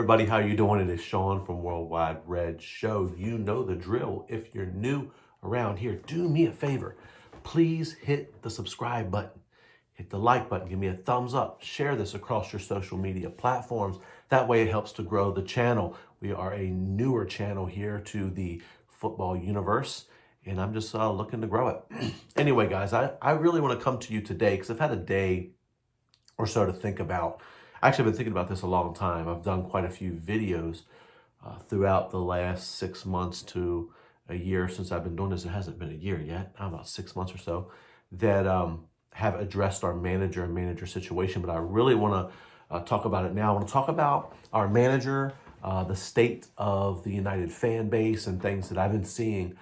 everybody, how you doing? It is Sean from Worldwide Red Show. You know the drill. If you're new around here, do me a favor. Please hit the subscribe button. Hit the like button. Give me a thumbs up. Share this across your social media platforms. That way it helps to grow the channel. We are a newer channel here to the football universe, and I'm just looking to grow it. Anyway, guys, I really want to come to you today because I've had a day or so to think about. Actually, I've been thinking about this a long time. I've done quite a few videos throughout the last 6 months to a year since I've been doing this. It hasn't been a year yet, about 6 months or so, that have addressed our manager and manager situation. But I really want to talk about it now. I want to talk about our manager, the state of the United fan base, and things that I've been seeing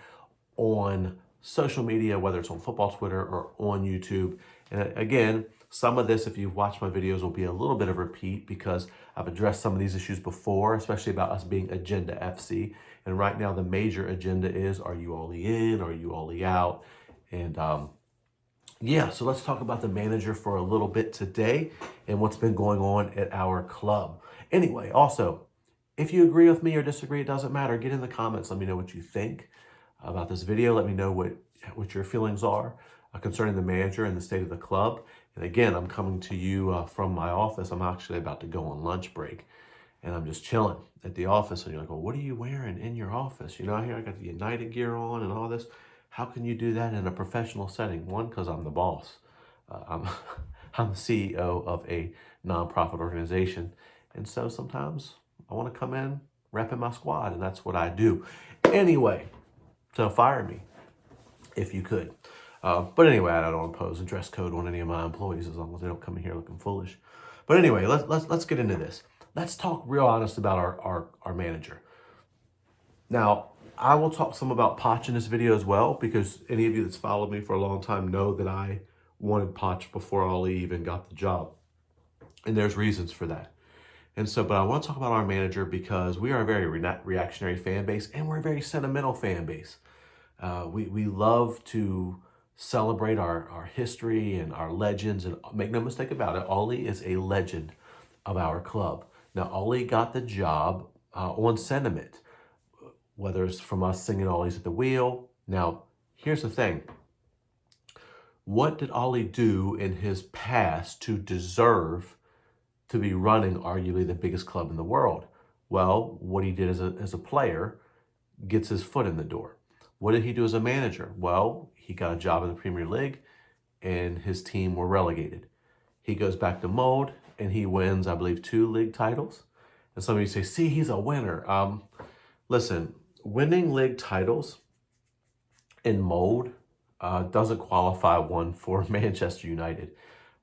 on social media, whether it's on football Twitter or on YouTube. And again, some of this, if you've watched my videos, will be a little bit of repeat because I've addressed some of these issues before, especially about us being Agenda FC. And right now, the major agenda is, are you Ole in? Are you Ole out? And yeah, so let's talk about the manager for a little bit today and what's been going on at our club. Anyway, also, if you agree with me or disagree, it doesn't matter. Get in the comments. Let me know what you think about this video. Let me know what your feelings are concerning the manager and the state of the club. And again, I'm coming to you from my office. I'm actually about to go on lunch break, and I'm just chilling at the office. And you're like, well, what are you wearing in your office? You know, here I got the United gear on and all this. How can you do that in a professional setting? One, because I'm the boss. I'm I'm the CEO of a nonprofit organization, and so sometimes I want to come in repping my squad, and that's what I do. Anyway, so fire me if you could. But anyway, I don't impose a dress code on any of my employees as long as they don't come in here looking foolish. But anyway, let's get into this. Let's talk real honest about our manager. Now, I will talk some about Poch in this video as well, because any of you that's followed me for a long time know that I wanted Poch before Ole even got the job. And there's reasons for that. And so, but I want to talk about our manager because we are a very reactionary fan base, and we're a very sentimental fan base. We love to celebrate our history and our legends, and make no mistake about it, Ole is a legend of our club. Now, Ole got the job on sentiment, whether it's from us singing Ole's at the wheel. Now, here's the thing. What did Ole do in his past to deserve to be running arguably the biggest club in the world? Well, what he did as a player gets his foot in the door. What did he do as a manager? Well, he got a job in the Premier League, and his team were relegated. He goes back to Mold, and he wins, I believe, 2 league titles. And some of you say, see, he's a winner. Listen, winning league titles in Mold doesn't qualify one for Manchester United.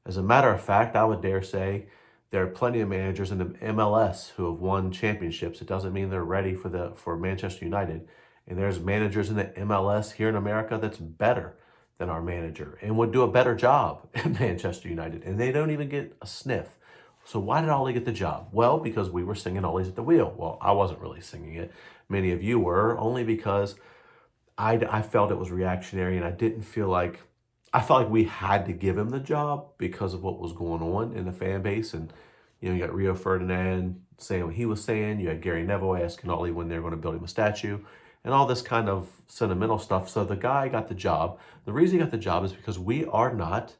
As a matter of fact, I would dare say there are plenty of managers in the MLS who have won championships. It doesn't mean they're ready for Manchester United. And there's managers in the MLS here in America that's better than our manager and would do a better job at Manchester United. And they don't even get a sniff. So why did Ole get the job? Well, because we were singing Ole's at the wheel. Well, I wasn't really singing it. Many of you were, only because I felt it was reactionary, and I felt like we had to give him the job because of what was going on in the fan base. And, you know, you got Rio Ferdinand saying what he was saying. You had Gary Neville asking Ole when they were going to build him a statue, and all this kind of sentimental stuff. So the guy got the job. The reason he got the job is because we are not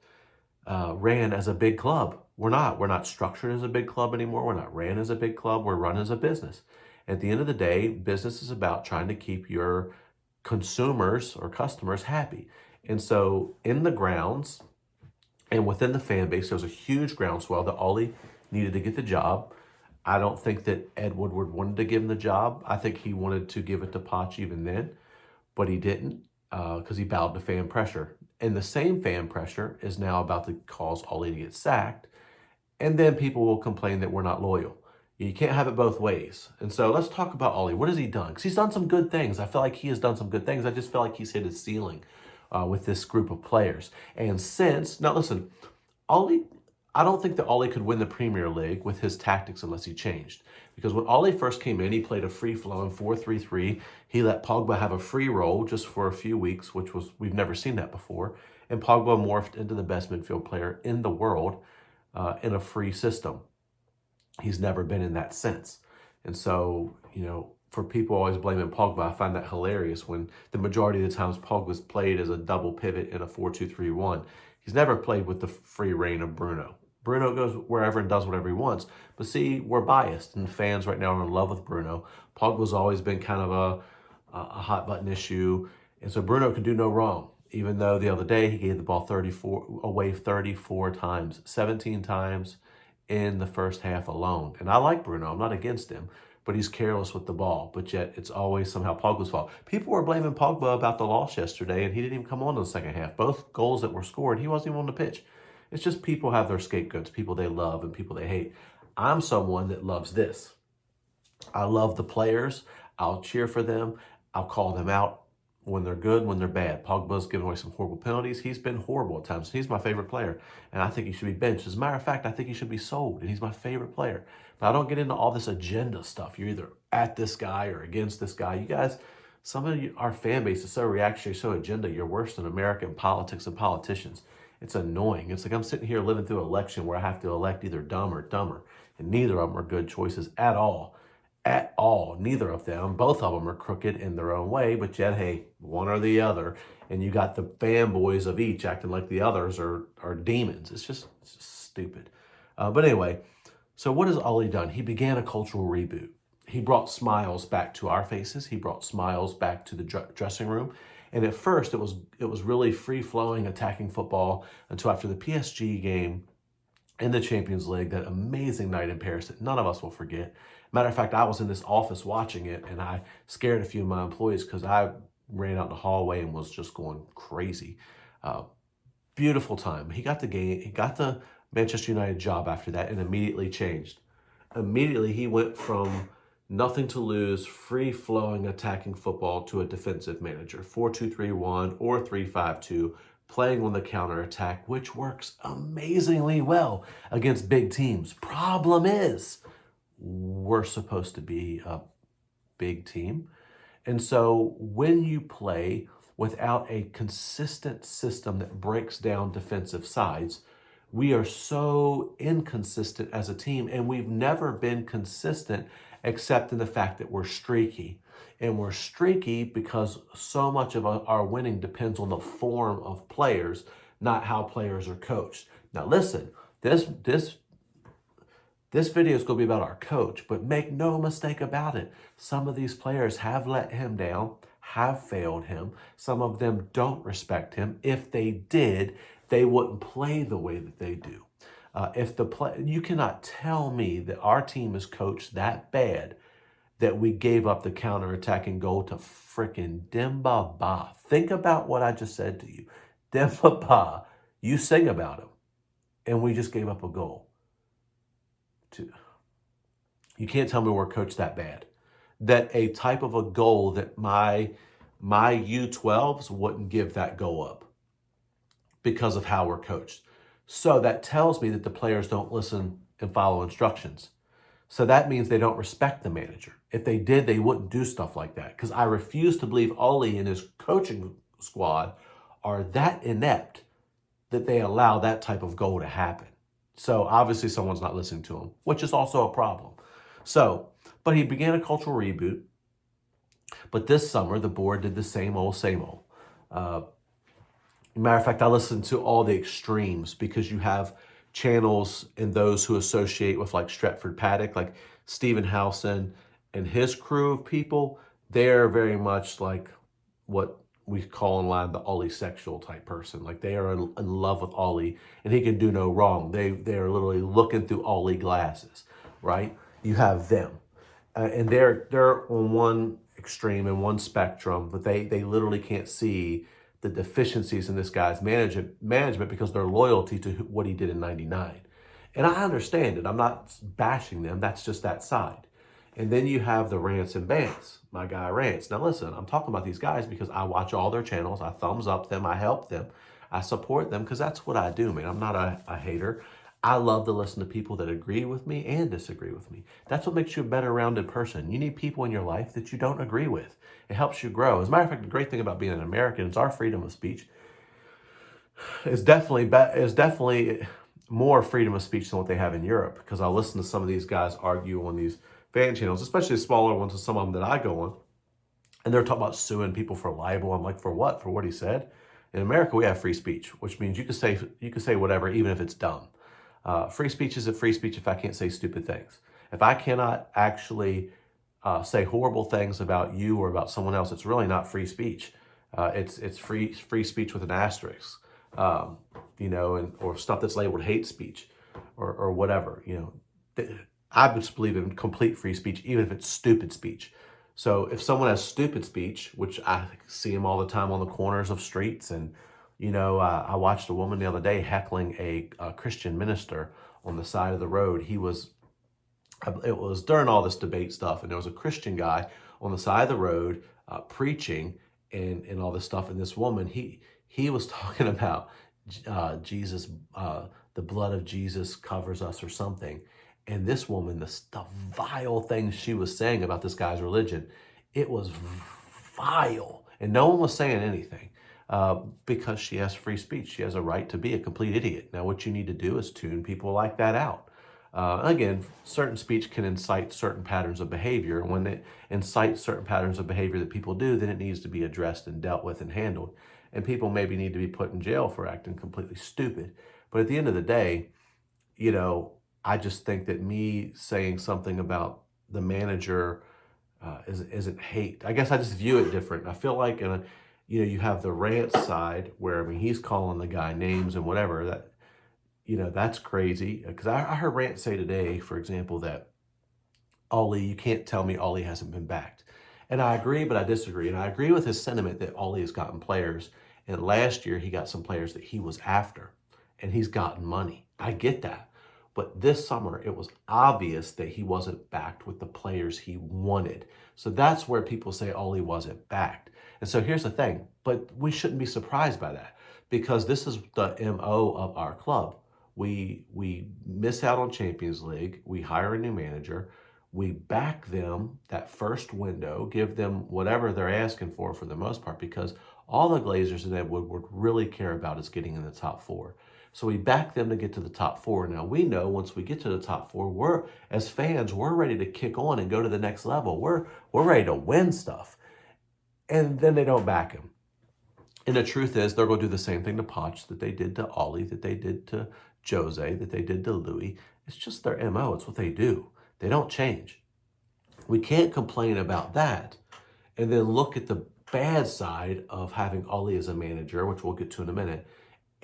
ran as a big club. We're not structured as a big club anymore. We're not ran as a big club. We're run as a business. At the end of the day, business is about trying to keep your consumers or customers happy. And so in the grounds and within the fan base, there was a huge groundswell that Ole needed to get the job. I don't think that Ed Woodward wanted to give him the job. I think he wanted to give it to Poch even then, but he didn't because he bowed to fan pressure. And the same fan pressure is now about to cause Ole to get sacked. And then people will complain that we're not loyal. You can't have it both ways. And so let's talk about Ole. What has he done? Because he's done some good things. I feel like he has done some good things. I just feel like he's hit his ceiling with this group of players. And now listen, Ole, I don't think that Ole could win the Premier League with his tactics unless he changed. Because when Ole first came in, he played a free-flowing 4-3-3. He let Pogba have a free role just for a few weeks, we've never seen that before. And Pogba morphed into the best midfield player in the world in a free system. He's never been in that since. And so, for people always blaming Pogba, I find that hilarious when the majority of the times Pogba's played as a double pivot in a 4-2-3-1. He's never played with the free reign of Bruno. Bruno goes wherever and does whatever he wants. But see, we're biased, and fans right now are in love with Bruno. Pogba's always been kind of a hot button issue, and so Bruno can do no wrong. Even though the other day he gave the ball 34 times, 17 times in the first half alone. And I like Bruno. I'm not against him, but he's careless with the ball. But yet it's always somehow Pogba's fault. People were blaming Pogba about the loss yesterday, and he didn't even come on in the second half. Both goals that were scored, he wasn't even on the pitch. It's just people have their scapegoats, people they love and people they hate. I'm someone that loves this. I love the players. I'll cheer for them. I'll call them out when they're good, when they're bad. Pogba's given away some horrible penalties. He's been horrible at times. He's my favorite player, and I think he should be benched. As a matter of fact, I think he should be sold, and he's my favorite player. But I don't get into all this agenda stuff. You're either at this guy or against this guy. You guys, some of our fan base is so reactionary, so agenda. You're worse than American politics and politicians. It's annoying. It's like I'm sitting here living through an election where I have to elect either dumb or dumber, and neither of them are good choices at all. At all. Neither of them. Both of them are crooked in their own way, but yet, hey, one or the other. And you got the fanboys of each acting like the others are demons. It's just stupid. But anyway, so what has Ole done? He began a cultural reboot. He brought smiles back to our faces. He brought smiles back to the dressing room. And at first, it was really free-flowing, attacking football until after the PSG game in the Champions League, that amazing night in Paris that none of us will forget. Matter of fact, I was in this office watching it, and I scared a few of my employees because I ran out in the hallway and was just going crazy. Beautiful time. He got the game. He got the Manchester United job after that and immediately changed. Immediately, he went from nothing to lose, free-flowing, attacking football to a defensive manager, 4-2-3-1 or 3-5-2, playing on the counterattack, which works amazingly well against big teams. Problem is, we're supposed to be a big team. And so when you play without a consistent system that breaks down defensive sides, we are so inconsistent as a team, and we've never been consistent except in the fact that we're streaky. And we're streaky because so much of our winning depends on the form of players, not how players are coached. Now listen, this video is going to be about our coach, but make no mistake about it. Some of these players have let him down, have failed him. Some of them don't respect him. If they did, they wouldn't play the way that they do. You cannot tell me that our team is coached that bad that we gave up the counter-attacking goal to frickin' Demba Ba. Think about what I just said to you. Demba Ba, you sing about him, and we just gave up a goal. You can't tell me we're coached that bad. That a type of a goal that my U12s wouldn't give that goal up because of how we're coached. So that tells me that the players don't listen and follow instructions. So that means they don't respect the manager. If they did, they wouldn't do stuff like that. Because I refuse to believe Ole and his coaching squad are that inept that they allow that type of goal to happen. So obviously someone's not listening to him, which is also a problem. So, but he began a cultural reboot. But this summer, the board did the same old. Matter of fact, I listened to all the extremes because you have channels and those who associate with like Stretford Paddock, like Stephen Howson and his crew of people. They're very much like what we call in line the Ole sexual type person. Like they are in love with Ole and he can do no wrong. They are literally looking through Ole glasses, right? You have them. And they're on one extreme and one spectrum, but they literally can't see the deficiencies in this guy's management because their loyalty to what he did in '99. And I understand it. I'm not bashing them. That's just that side. And then you have the rants and bants. My guy Rants. Now listen, I'm talking about these guys because I watch all their channels. I thumbs up them. I help them. I support them because that's what I do, man. I'm not a hater. I love to listen to people that agree with me and disagree with me. That's what makes you a better rounded person. You need people in your life that you don't agree with. It helps you grow. As a matter of fact, the great thing about being an American is our freedom of speech is definitely more freedom of speech than what they have in Europe. Because I listen to some of these guys argue on these fan channels, especially smaller ones, and some of them that I go on, and they're talking about suing people for libel. I'm like, for what? For what he said? In America, we have free speech, which means you can say whatever, even if it's dumb. Free speech isn't free speech if I can't say stupid things. If I cannot actually say horrible things about you or about someone else, it's really not free speech. It's free speech with an asterisk, or stuff that's labeled hate speech, or whatever. I just believe in complete free speech, even if it's stupid speech. So if someone has stupid speech, which I see them all the time on the corners of streets, and I watched a woman the other day heckling a Christian minister on the side of the road. It was during all this debate stuff, and there was a Christian guy on the side of the road preaching and all this stuff. And this woman, he was talking about Jesus, the blood of Jesus covers us or something. And this woman, the vile things she was saying about this guy's religion, it was vile. And no one was saying anything because she has free speech. She has a right to be a complete idiot. Now, what you need to do is tune people like that out. Again, certain speech can incite certain patterns of behavior. When it incites certain patterns of behavior that people do, then it needs to be addressed and dealt with and handled. And people maybe need to be put in jail for acting completely stupid. But at the end of the day, I just think that me saying something about the manager isn't hate. I guess I just view it different. I feel like you have the rant side where he's calling the guy names and whatever. That's crazy. Because I heard Rant say today, for example, that you can't tell me Ollie hasn't been backed. And I agree, but I disagree. And I agree with his sentiment that Ollie has gotten players. And last year he got some players that he was after. And he's gotten money. I get that. But this summer, it was obvious that he wasn't backed with the players he wanted. So that's where people say Ollie wasn't backed. And so here's the thing. But we shouldn't be surprised by that, because this is the MO of our club. We miss out on Champions League. We hire a new manager. We back them that first window, give them whatever they're asking for the most part, because all the Glazers and Ed Woodward really care about is getting in the top four. So we back them to get to the top four. Now, we know once we get to the top four, as fans, we're ready to kick on and go to the next level. We're ready to win stuff. And then they don't back him. And the truth is, they're going to do the same thing to Poch that they did to Ollie, that they did to Jose, that they did to Louis. It's just their MO. It's what they do. They don't change. We can't complain about that and then look at the bad side of having Ollie as a manager, which we'll get to in a minute,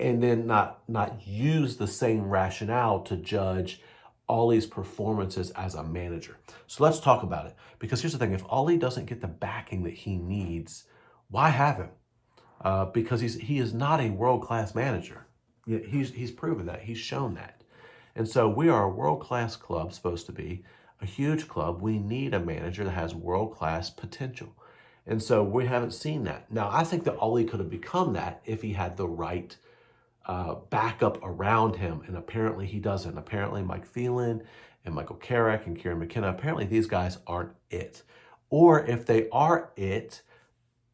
and then not use the same rationale to judge Ollie's performances as a manager. So let's talk about it. Because here's the thing. If Ollie doesn't get the backing that he needs, why have him? Because he is not a world-class manager. He's proven that. He's shown that. And so we are a world-class club, supposed to be, a huge club. We need a manager that has world-class potential. And so we haven't seen that. Now, I think that Ollie could have become that if he had the right backup around him, and apparently he doesn't. Apparently Mike Phelan and Michael Carrick and Kieran McKenna, apparently these guys aren't it. Or if they are it,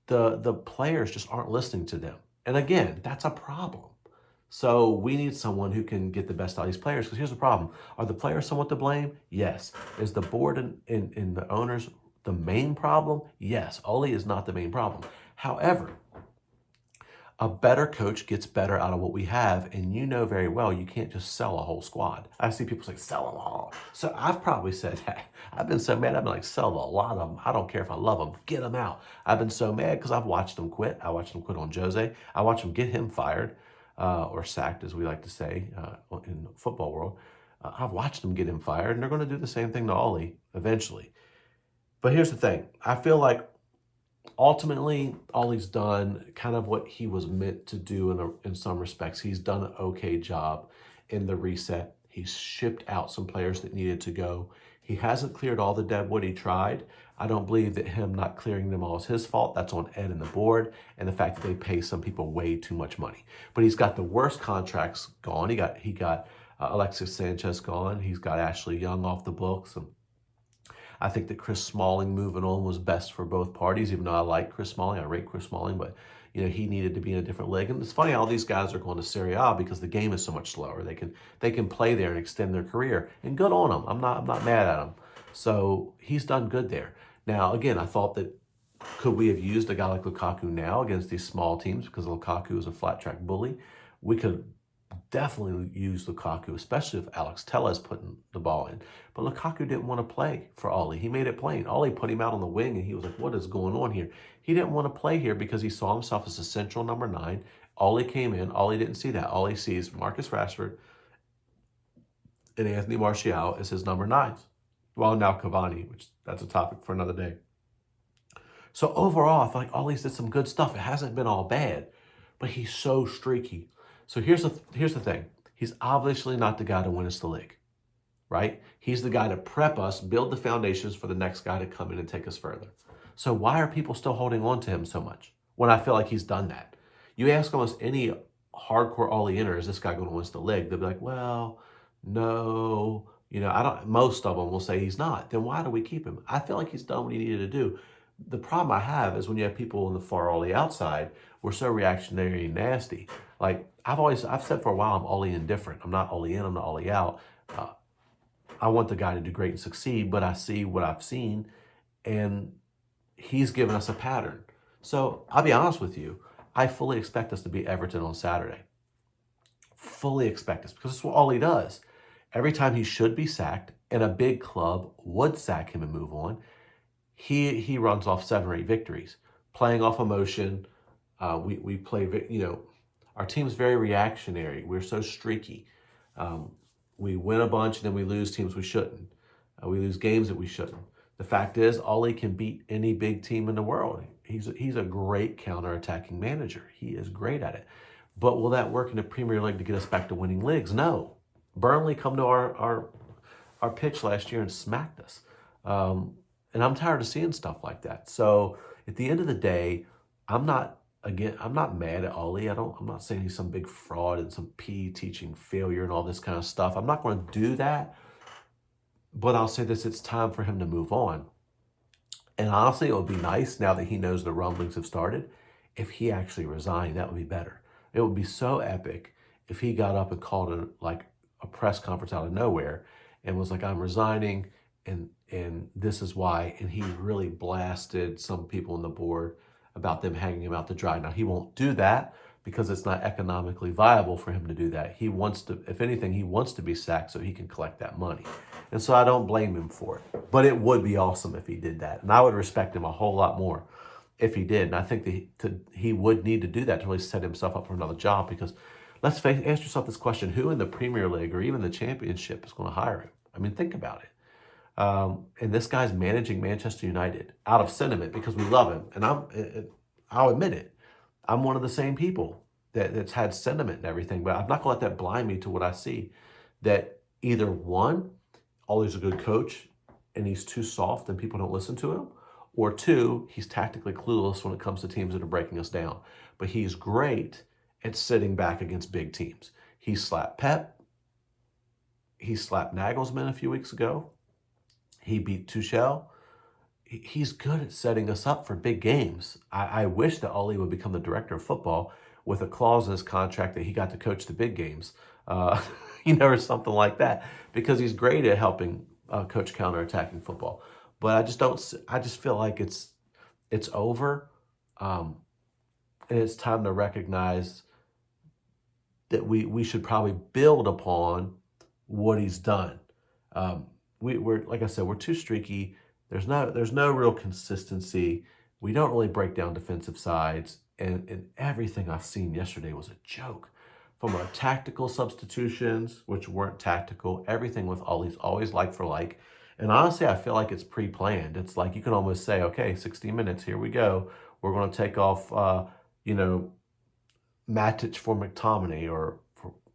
the players just aren't listening to them. And again, that's a problem. So we need someone who can get the best out of these players, because here's the problem. Are the players somewhat to blame? Yes. Is the board and the owners the main problem? Yes. Ole is not the main problem. However, a better coach gets better out of what we have, and you know very well you can't just sell a whole squad. I see people say, sell them all. So I've probably said that. I've been so mad, I've been like, sell a lot of them. I don't care if I love them. Get them out. I've been so mad because I've watched them quit. I watched them quit on Jose. I watched them get him fired, or sacked, as we like to say in the football world. I've watched them get him fired, and they're going to do the same thing to Ole eventually. But here's the thing. I feel like ultimately, Ole's done kind of what he was meant to do in some respects. He's done an okay job in the reset. He's shipped out some players that needed to go. He hasn't cleared all the dead wood he tried. I don't believe that him not clearing them all is his fault. That's on Ed and the board, and the fact that they pay some people way too much money. But he's got the worst contracts gone. He got Alexis Sanchez gone. He's got Ashley Young off the books. And I think that Chris Smalling moving on was best for both parties, even though I like Chris Smalling. I rate Chris Smalling, but he needed to be in a different league. And it's funny, all these guys are going to Serie A because the game is so much slower. They can play there and extend their career. And good on them. I'm not mad at them. So he's done good there. Now, again, I thought that could we have used a guy like Lukaku now against these small teams because Lukaku is a flat track bully? We could definitely use Lukaku, especially if Alex Telles putting the ball in. But Lukaku didn't want to play for Ole. He made it plain. Ole put him out on the wing, and he was like, what is going on here? He didn't want to play here because he saw himself as a central number 9. Ole came in. Ole didn't see that. Ole sees Marcus Rashford and Anthony Martial as his number 9s. Well, now Cavani, which that's a topic for another day. So overall, I feel like Ole's did some good stuff. It hasn't been all bad, but he's so streaky. So here's the thing. He's obviously not the guy to win us the league, right? He's the guy to prep us, build the foundations for the next guy to come in and take us further. So why are people still holding on to him so much when I feel like he's done that? You ask almost any hardcore Ole-inner, is this guy going to win us the league? They'll be like, well, no. Most of them will say he's not. Then why do we keep him? I feel like he's done what he needed to do. The problem I have is when you have people on the far Ole outside, we're so reactionary and nasty. Like I've said for a while, I'm Ole indifferent. I'm not Ole in, I'm not Ole out. I want the guy to do great and succeed, but I see what I've seen, and he's given us a pattern. So I'll be honest with you, I fully expect us to beat Everton on Saturday. Fully expect us, because it's what Ole does. Every time he should be sacked, and a big club would sack him and move on, he runs off 7 or 8 victories, playing off emotion. We play, our team's very reactionary. We're so streaky. We win a bunch and then we lose teams we shouldn't. We lose games that we shouldn't. The fact is, Ole can beat any big team in the world. He's a great counter-attacking manager. He is great at it. But will that work in the Premier League to get us back to winning leagues? No. Burnley come to our pitch last year and smacked us. And I'm tired of seeing stuff like that. So at the end of the day, I'm not mad at Ole. I'm not saying he's some big fraud and some PE teaching failure and all this kind of stuff. I'm not going to do that. But I'll say this, it's time for him to move on. And honestly, it would be nice now that he knows the rumblings have started, if he actually resigned. That would be better. It would be so epic if he got up and called a press conference out of nowhere and was like, I'm resigning, and this is why. And he really blasted some people on the board about them hanging him out to dry. Now, he won't do that because it's not economically viable for him to do that. He wants to, if anything, he wants to be sacked so he can collect that money. And so I don't blame him for it. But it would be awesome if he did that. And I would respect him a whole lot more if he did. And I think that he would need to do that to really set himself up for another job, because ask yourself this question: who in the Premier League or even the Championship is going to hire him? I mean, think about it. And this guy's managing Manchester United out of sentiment because we love him. And I'll admit it. I'm one of the same people that's had sentiment and everything, but I'm not going to let that blind me to what I see. That either one, Ole's a good coach and he's too soft and people don't listen to him, or 2, he's tactically clueless when it comes to teams that are breaking us down. But he's great at sitting back against big teams. He slapped Pep. He slapped Nagelsmann a few weeks ago. He beat Tuchel. He's good at setting us up for big games. I wish that Ole would become the director of football with a clause in his contract that he got to coach the big games, or something like that, because he's great at helping coach counterattacking football. But I just feel like it's over, and it's time to recognize that we should probably build upon what he's done. We're like I said, we're too streaky. There's no real consistency. We don't really break down defensive sides, and everything I've seen yesterday was a joke. From our tactical substitutions, which weren't tactical, everything with always like for like. And honestly, I feel like it's pre-planned. It's like you can almost say, okay, 60 minutes, here we go. We're going to take off, Matic for McTominay, or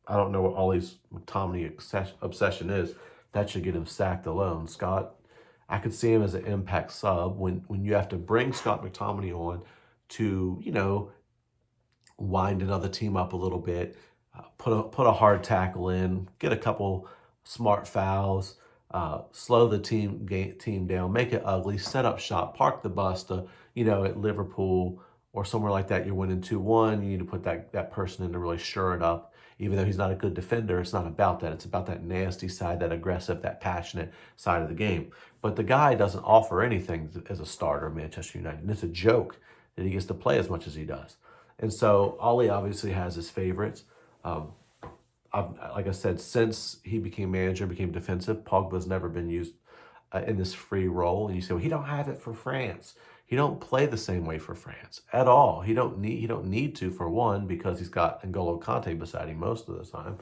I don't know what Ole's McTominay obsession is. That should get him sacked alone. Scott, I could see him as an impact sub when you have to bring Scott McTominay on to, wind another team up a little bit, put a hard tackle in, get a couple smart fouls, slow the team down, make it ugly, set up shop, park the bus to, at Liverpool or somewhere like that, you're winning 2-1, you need to put that person in to really shore it up. Even though he's not a good defender, it's not about that. It's about that nasty side, that aggressive, that passionate side of the game. But the guy doesn't offer anything as a starter at Manchester United. And it's a joke that he gets to play as much as he does. And so Ole obviously has his favorites. Like I said, since he became manager, became defensive, Pogba's never been used in this free role. And you say, well, he don't have it for France. He don't play the same way for France at all. He don't need to, for one, because he's got N'Golo Kante beside him most of the time.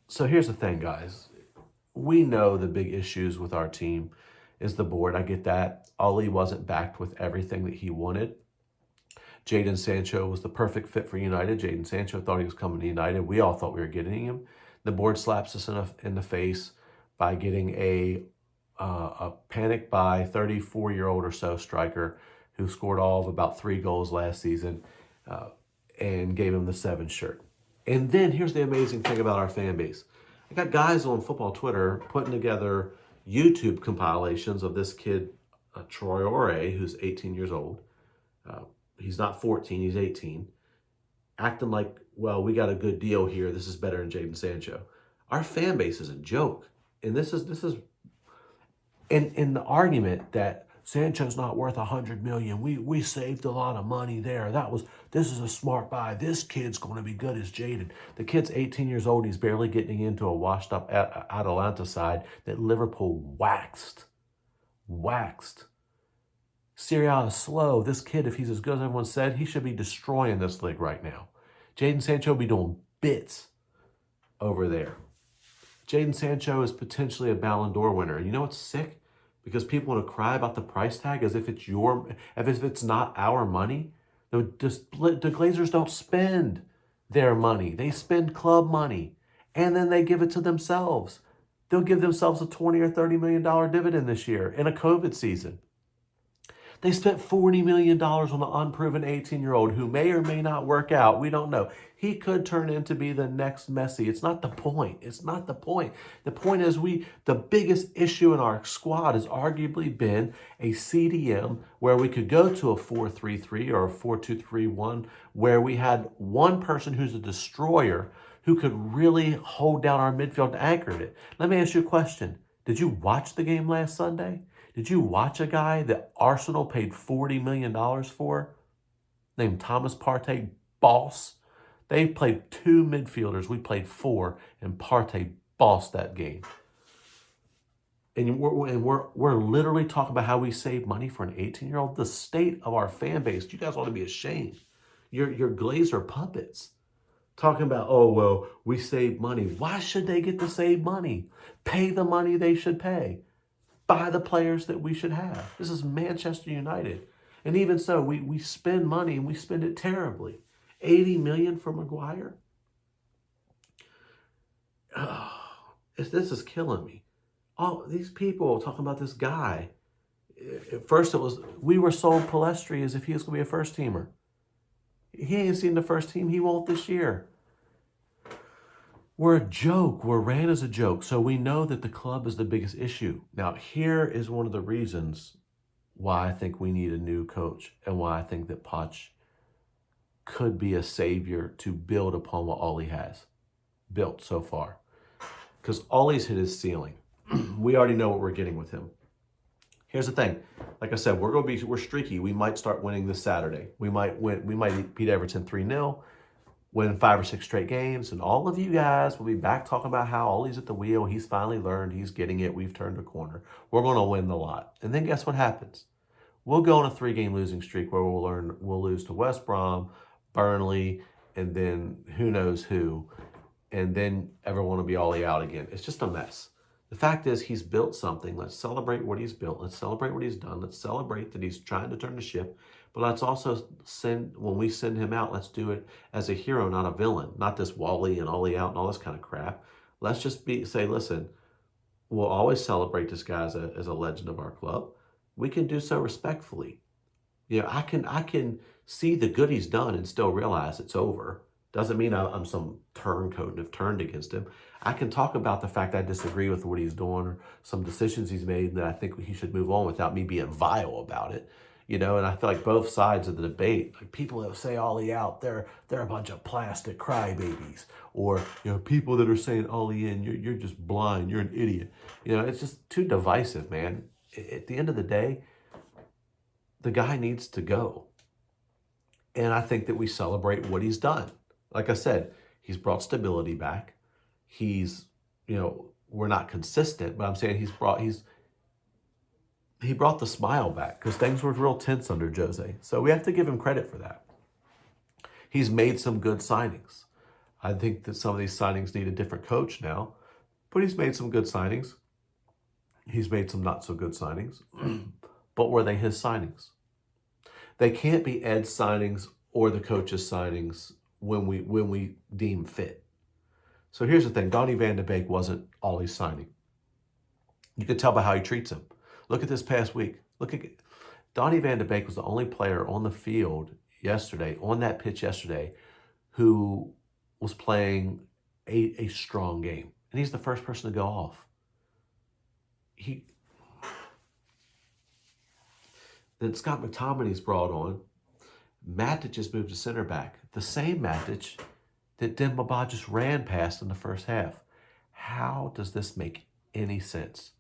So here's the thing, guys. We know the big issues with our team is the board. I get that. Ole wasn't backed with everything that he wanted. Jadon Sancho was the perfect fit for United. Jadon Sancho thought he was coming to United. We all thought we were getting him. The board slaps us in the face by getting a panic buy 34-year-old or so striker who scored all of about 3 goals last season and gave him the 7 shirt. And then here's the amazing thing about our fan base. I got guys on football Twitter putting together YouTube compilations of this kid, Traore, who's 18 years old. He's not 14, he's 18. Acting like, well, we got a good deal here. This is better than Jadon Sancho. Our fan base is a joke. And this is in the argument that Sancho's not worth $100 million. We saved a lot of money there. This is a smart buy. This kid's going to be good as Jadon. The kid's 18 years old. He's barely getting into a washed up Atalanta side that Liverpool waxed. Serie A is slow. This kid, if he's as good as everyone said, he should be destroying this league right now. Jadon Sancho be doing bits over there. Jadon Sancho is potentially a Ballon d'Or winner. You know what's sick? Because people want to cry about the price tag as if it's not our money. The Glazers don't spend their money. They spend club money, and then they give it to themselves. They'll give themselves a $20 or $30 million dividend this year in a COVID season. They spent $40 million on an unproven 18-year-old who may or may not work out. We don't know. He could turn into be the next Messi. It's not the point. The point is the biggest issue in our squad has arguably been a CDM where we could go to a 4-3-3 or a 4-2-3-1 where we had one person who's a destroyer who could really hold down our midfield and anchor it. Let me ask you a question. Did you watch the game last Sunday? Did you watch a guy that Arsenal paid $40 million for, named Thomas Partey, boss? They played 2 midfielders. We played 4, and Partey bossed that game. And we're literally talking about how we save money for an 18-year-old. The state of our fan base, you guys ought to be ashamed. You're Glazer puppets. Talking about, oh, well, we save money. Why should they get to save money? Pay the money they should pay. Buy the players that we should have. This is Manchester United. And even so, we spend money and we spend it terribly. $80 million for Maguire? Oh, this is killing me. All these people talking about this guy. At first we were sold Palestri as if he was going to be a first teamer. He ain't seen the first team. He won't this year. We're a joke. We're ran as a joke. So we know that the club is the biggest issue. Now, here is one of the reasons why I think we need a new coach and why I think that Poch could be a savior to build upon what Ole has built so far. Because Ole's hit his ceiling. We already know what we're getting with him. Here's the thing. Like I said, we're streaky. We might start winning this Saturday. We might beat Everton 3-0. Win 5 or 6 straight games, and all of you guys will be back talking about how Ole's at the wheel. He's finally learned. He's getting it. We've turned a corner. We're going to win the lot. And then guess what happens? We'll go on a 3-game losing streak where we'll lose to West Brom, Burnley, and then who knows who. And then everyone will be Ole out again. It's just a mess. The fact is, he's built something. Let's celebrate what he's built. Let's celebrate what he's done. Let's celebrate that he's trying to turn the ship. But let's also when we send him out, let's do it as a hero, not a villain. Not this Wally and Ole out and all this kind of crap. Let's just say, listen, we'll always celebrate this guy as a legend of our club. We can do so respectfully. I can see the good he's done and still realize it's over. Doesn't mean I'm some turncoat and have turned against him. I can talk about the fact I disagree with what he's doing or some decisions he's made that I think he should move on without me being vile about it. You know, and I feel like both sides of the debate, like people that say Ollie out, they're a bunch of plastic crybabies, or people that are saying Ollie in, you're just blind, you're an idiot. It's just too divisive, man. At the end of the day, the guy needs to go, and I think that we celebrate what he's done. Like I said, he's brought stability back. He's, we're not consistent, but I'm saying he brought the smile back because things were real tense under Jose. So we have to give him credit for that. He's made some good signings. I think that some of these signings need a different coach now, but he's made some good signings. He's made some not so good signings, but were they his signings? They can't be Ed's signings or the coach's signings when we deem fit. So here's the thing. Donnie Van de Beek wasn't Ollie's signing. You could tell by how he treats him. Look at this past week. Look at Donnie Van de Beek was the only player on the field yesterday, on that pitch yesterday, who was playing a strong game. And he's the first person to go off. Then Scott McTominay's brought on. Matic just moved to center back. The same Matic that Demba just ran past in the first half. How does this make any sense?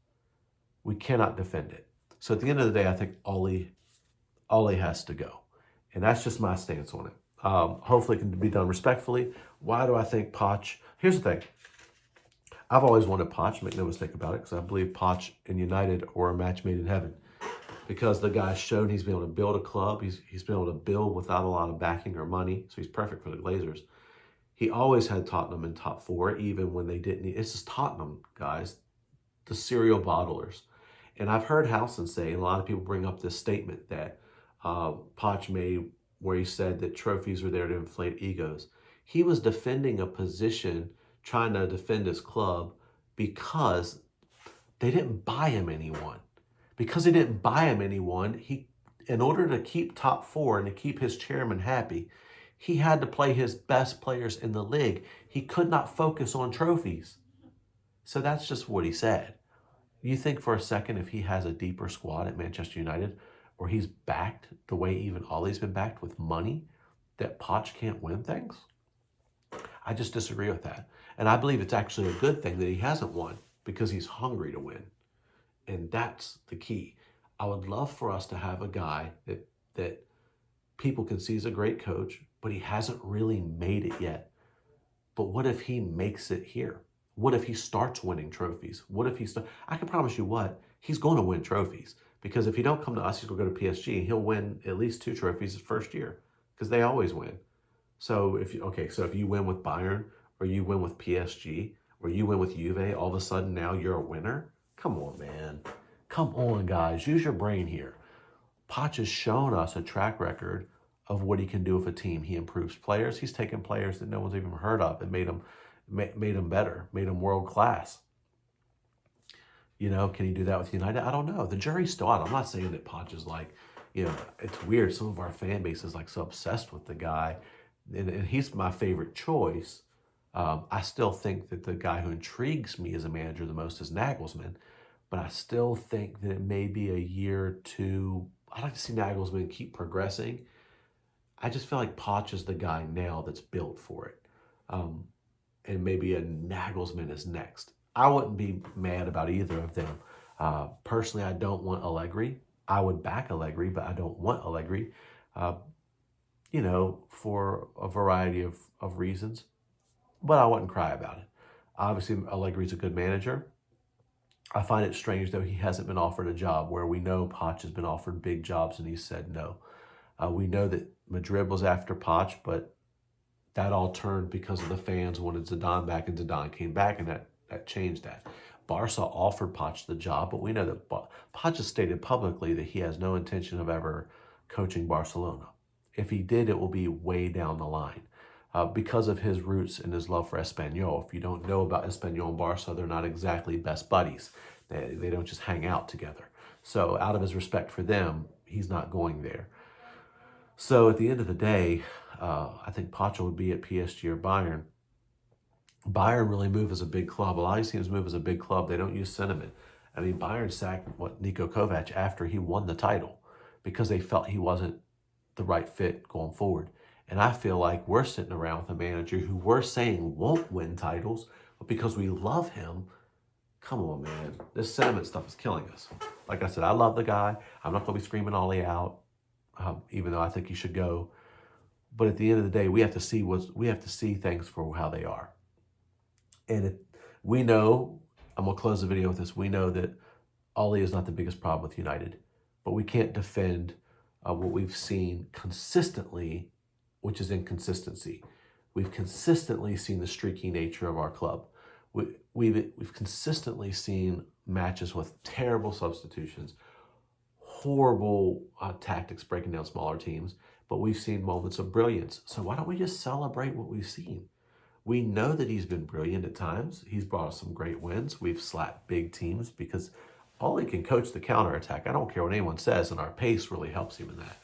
We cannot defend it. So at the end of the day, I think Ollie has to go. And that's just my stance on it. Hopefully it can be done respectfully. Why do I think Poch? Here's the thing. I've always wanted Poch, make no mistake about it, because I believe Poch and United were a match made in heaven. Because the guy showed he's been able to build a club. He's been able to build without a lot of backing or money. So he's perfect for the Glazers. He always had Tottenham in top four, even when they didn't. It's just Tottenham, guys. The cereal bottlers. And I've heard Howson say, and a lot of people bring up this statement that Poch made where he said that trophies are there to inflate egos. He was defending a position, trying to defend his club because they didn't buy him anyone. Because he didn't buy him anyone, in order to keep top four and to keep his chairman happy, he had to play his best players in the league. He could not focus on trophies. So that's just what he said. You think for a second if he has a deeper squad at Manchester United, or he's backed the way even Ollie's been backed with money, that Poch can't win things? I just disagree with that. And I believe it's actually a good thing that he hasn't won because he's hungry to win. And that's the key. I would love for us to have a guy that people can see is a great coach, but he hasn't really made it yet. But what if he makes it here? What if he starts winning trophies? What if I can promise you what, he's going to win trophies. Because if he don't come to us, he's going to go to PSG and he'll win at least 2 trophies his first year. Because they always win. So if you win with Bayern, or you win with PSG, or you win with Juve, all of a sudden now you're a winner? Come on, man. Come on, guys. Use your brain here. Poch has shown us a track record of what he can do with a team. He improves players. He's taken players that no one's even heard of and made them better, made them world class. Can he do that with United? I don't know. The jury's still out. I'm not saying that Poch is like, it's weird. Some of our fan base is like so obsessed with the guy, and he's my favorite choice. I still think that the guy who intrigues me as a manager the most is Nagelsmann, but I still think that it may be a year or two. I'd like to see Nagelsmann keep progressing. I just feel like Poch is the guy now that's built for it. And maybe a Nagelsmann is next. I wouldn't be mad about either of them. Personally, I don't want Allegri. I would back Allegri, but I don't want Allegri, for a variety of reasons. But I wouldn't cry about it. Obviously, Allegri's a good manager. I find it strange, though, he hasn't been offered a job where we know Poch has been offered big jobs and he said no. We know that Madrid was after Poch, but that all turned because of the fans wanted Zidane back, and Zidane came back, and that changed that. Barca offered Poch the job, but we know that Poch has stated publicly that he has no intention of ever coaching Barcelona. If he did, it will be way down the line. Because of his roots and his love for Espanyol. If you don't know about Espanyol and Barca, they're not exactly best buddies. They don't just hang out together. So out of his respect for them, he's not going there. So at the end of the day, I think Poch would be at PSG or Bayern. Bayern really move as a big club. A lot of these teams move as a big club. They don't use sentiment. I mean, Bayern sacked Niko Kovac after he won the title because they felt he wasn't the right fit going forward. And I feel like we're sitting around with a manager who we're saying won't win titles, but because we love him, come on, man. This sentiment stuff is killing us. Like I said, I love the guy. I'm not going to be screaming Ollie out, even though I think he should go. But at the end of the day, we have to see things for how they are. And we know, I'm going to close the video with this, we know that Ollie is not the biggest problem with United, but we can't defend what we've seen consistently, which is inconsistency. We've consistently seen the streaky nature of our club. We've consistently seen matches with terrible substitutions, horrible tactics breaking down smaller teams, but we've seen moments of brilliance. So why don't we just celebrate what we've seen? We know that he's been brilliant at times. He's brought us some great wins. We've slapped big teams because Ollie can coach the counterattack. I don't care what anyone says, and our pace really helps him in that.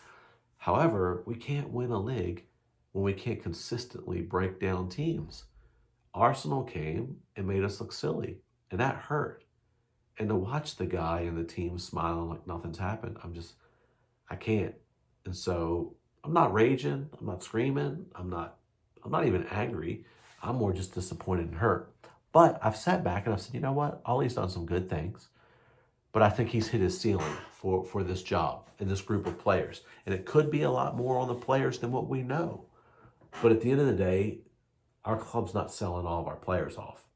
However, we can't win a league when we can't consistently break down teams. Arsenal came and made us look silly, and that hurt. And to watch the guy and the team smiling like nothing's happened, I can't. And so I'm not raging, I'm not screaming, I'm not even angry. I'm more just disappointed and hurt. But I've sat back and I've said, you know what? Ollie's done some good things, but I think he's hit his ceiling for this job and this group of players. And it could be a lot more on the players than what we know. But at the end of the day, our club's not selling all of our players off.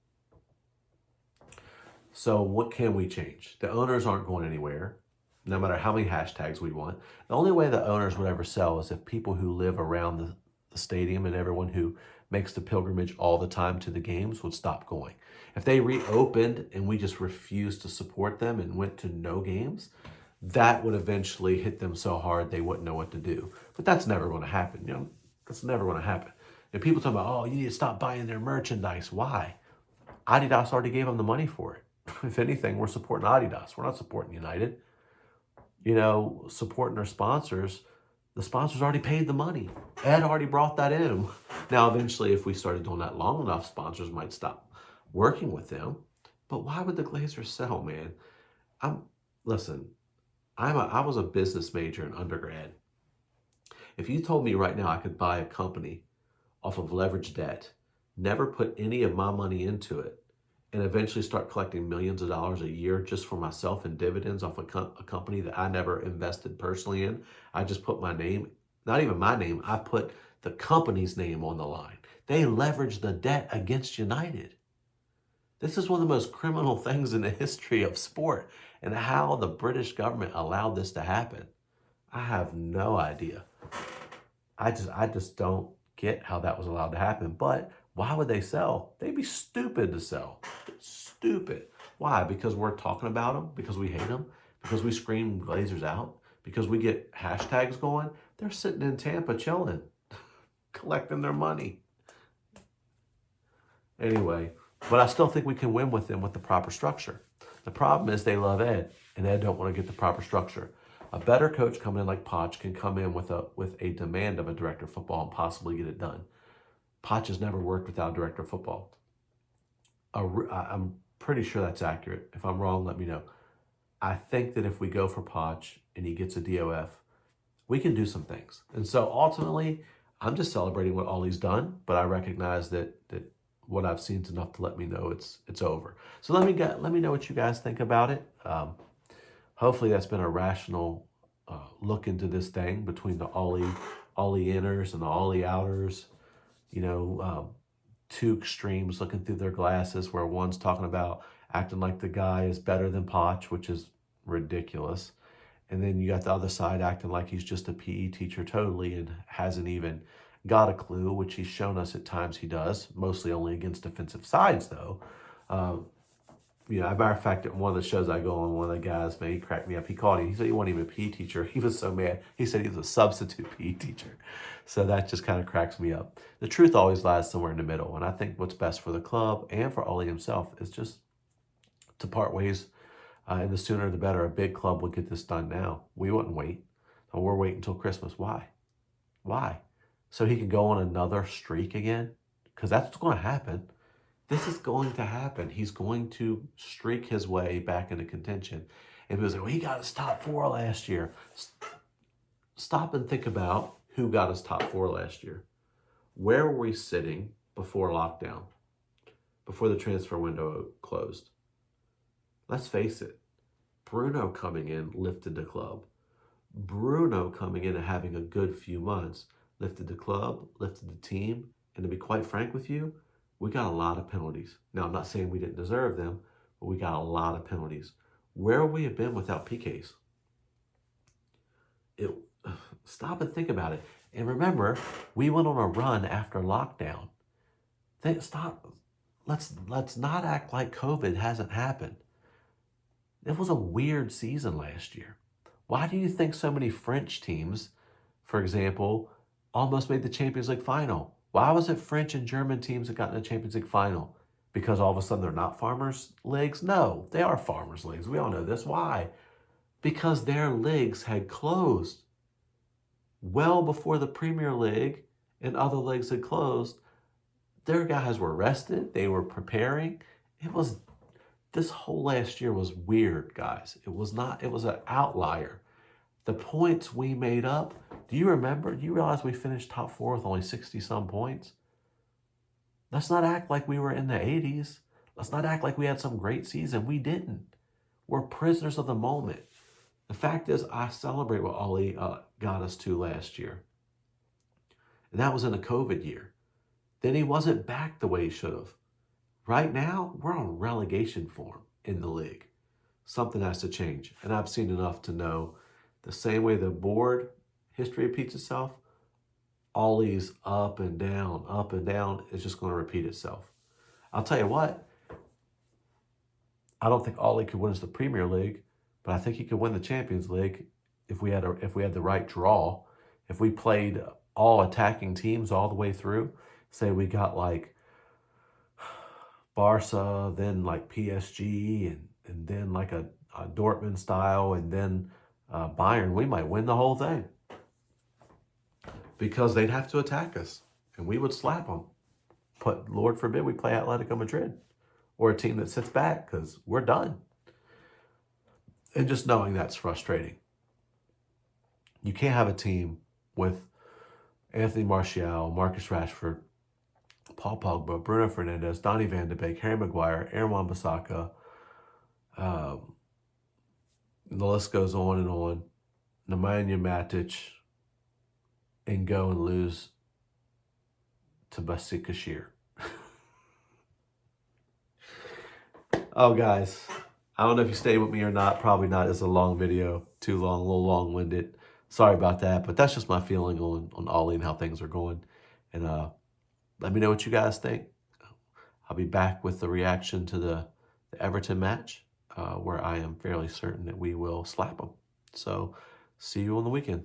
So what can we change? The owners aren't going anywhere, no matter how many hashtags we want. The only way the owners would ever sell is if people who live around the stadium and everyone who makes the pilgrimage all the time to the games would stop going. If they reopened and we just refused to support them and went to no games, that would eventually hit them so hard they wouldn't know what to do. But that's never going to happen. That's never going to happen. And people talk about, oh, you need to stop buying their merchandise. Why? Adidas already gave them the money for it. If anything, we're supporting Adidas. We're not supporting United. Supporting their sponsors. The sponsors already paid the money. Ed already brought that in. Now, eventually, if we started doing that long enough, sponsors might stop working with them. But why would the Glazers sell, man? I was a business major in undergrad. If you told me right now I could buy a company off of leveraged debt, never put any of my money into it, and eventually start collecting millions of dollars a year just for myself in dividends off a company that I never invested personally in. I just put my name, not even my name, I put the company's name on the line. They leveraged the debt against United. This is one of the most criminal things in the history of sport, and how the British government allowed this to happen, I have no idea. I just don't get how that was allowed to happen. But why would they sell? They'd be stupid to sell. Stupid. Why? Because we're talking about them? Because we hate them? Because we scream Glazers out? Because we get hashtags going? They're sitting in Tampa chilling, collecting their money. Anyway, but I still think we can win with them with the proper structure. The problem is they love Ed, and Ed don't want to get the proper structure. A better coach coming in like Poch can come in with a demand of a director of football and possibly get it done. Poch has never worked without a director of football. I'm pretty sure that's accurate. If I'm wrong, let me know. I think that if we go for Poch and he gets a DOF, we can do some things. And so ultimately, I'm just celebrating what Ollie's done, but I recognize that what I've seen is enough to let me know it's over. So let me know what you guys think about it. Hopefully that's been a rational look into this thing between the Ollie inners and the Ollie outers. Two extremes looking through their glasses, where one's talking about acting like the guy is better than Poch, which is ridiculous. And then you got the other side acting like he's just a PE teacher totally and hasn't even got a clue, which he's shown us at times he does, mostly only against defensive sides though. As a matter of fact, at one of the shows I go on, one of the guys, man, he cracked me up. He said he wasn't even a PE teacher. He was so mad. He said he was a substitute PE teacher. So that just kind of cracks me up. The truth always lies somewhere in the middle. And I think what's best for the club and for Ollie himself is just to part ways. And the sooner the better. A big club would get this done now. We wouldn't wait. And we're waiting until Christmas. Why? So he can go on another streak again? Because that's what's going to happen. This is going to happen. He's going to streak his way back into contention. And people say, well, he got us top 4 last year. stop and think about who got us top 4 last year. Where were we sitting before lockdown, before the transfer window closed? Let's face it, Bruno coming in lifted the club. Bruno coming in and having a good few months lifted the club, lifted the team, and to be quite frank with you, we got a lot of penalties. Now, I'm not saying we didn't deserve them, but we got a lot of penalties. Where would we have been without PKs? Stop and think about it. And remember, we went on a run after lockdown. Let's not act like COVID hasn't happened. It was a weird season last year. Why do you think so many French teams, for example, almost made the Champions League final? Why was it French and German teams that got in the Champions League final? Because all of a sudden they're not farmers' leagues? No, they are farmers' leagues. We all know this. Why? Because their leagues had closed well before the Premier League and other leagues had closed. Their guys were rested. They were preparing. This whole last year was weird, guys. It was an outlier. The points we made up, do you remember? Do you realize we finished top 4 with only 60-some points? Let's not act like we were in the 80s. Let's not act like we had some great season. We didn't. We're prisoners of the moment. The fact is, I celebrate what Ole got us to last year. And that was in a COVID year. Then he wasn't back the way he should have. Right now, we're on relegation form in the league. Something has to change. And I've seen enough to know the same way the board history repeats itself, Ole's up and down, is just going to repeat itself. I'll tell you what, I don't think Ole could win us the Premier League, but I think he could win the Champions League if we had the right draw. If we played all attacking teams all the way through, say we got like Barca, then like PSG, and then like a Dortmund style, and then Bayern, we might win the whole thing. Because they'd have to attack us, and we would slap them. But Lord forbid we play Atletico Madrid or a team that sits back, because we're done. And just knowing that's frustrating. You can't have a team with Anthony Martial, Marcus Rashford, Paul Pogba, Bruno Fernandes, Donny van de Beek, Harry Maguire, Aaron Wan-Bissaka. The list goes on and on. Nemanja Matic, and go and lose to Besiktas. Oh, guys, I don't know if you stayed with me or not. Probably not. It's a long video. Too long, a little long-winded. Sorry about that, but that's just my feeling on Ole and how things are going. And let me know what you guys think. I'll be back with the reaction to the Everton match, where I am fairly certain that we will slap them. So see you on the weekend.